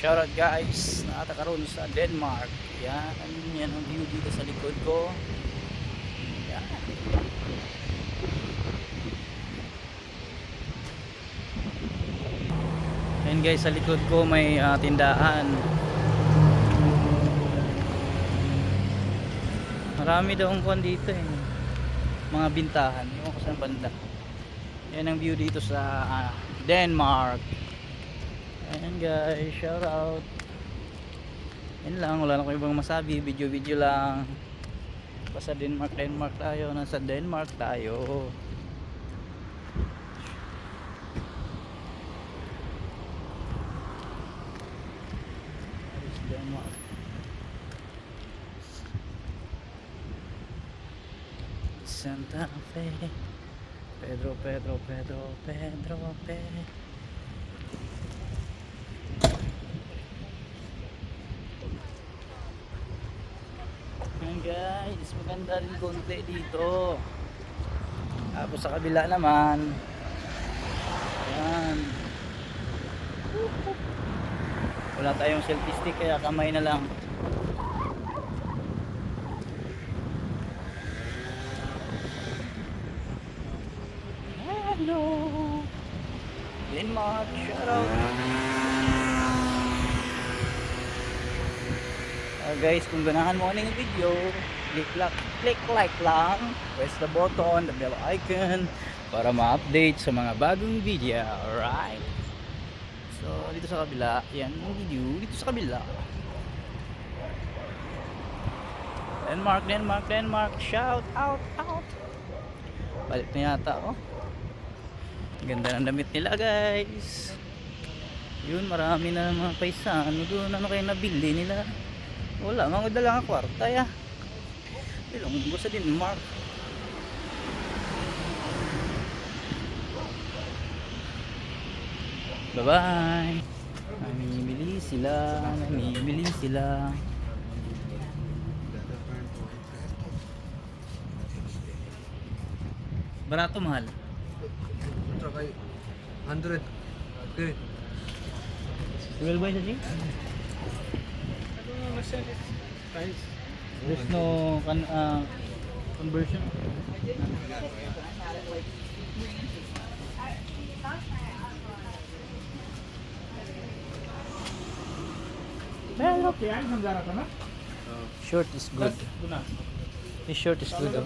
Shoutout guys, nakatakaroon sa Denmark. Yan, yan ang view dito sa likod ko. Yan. Yan guys, sa likod ko may tindahan. Marami daw ang kuwan dito eh. Mga bintahan. Ewan ko saan banda. Yan ang view dito sa Denmark. Ayan guys, shout out. Yan lang, wala na ko ibang masabi. Video lang. Basta Denmark tayo. Nasa Denmark tayo. Denmark. Santa Fe. Pedro. Ayan guys, maganda rin konti dito. Tapos sa kabila naman, ayan, wala tayong selfie stick kaya kamay na lang. Hello Denmark, shout out. Guys, kung ganahan mo ang video, click like lang, press the button, the bell icon para ma-update sa mga bagong video. Alright, so dito sa kabila, yan ang video dito sa kabila. Denmark, shout out. Balik na yata, oh. Ganda ng damit nila guys. Yun, marami na mga paisan. Ano kayo nabili nila? Wala, mga dala nga kwarta ya. Ilong ko sa Denmark. Bye bye. Namimili sila. Barato, mahal. 100. Okay. Real ba siya, G? There's no conversion. Short is good. This short is good.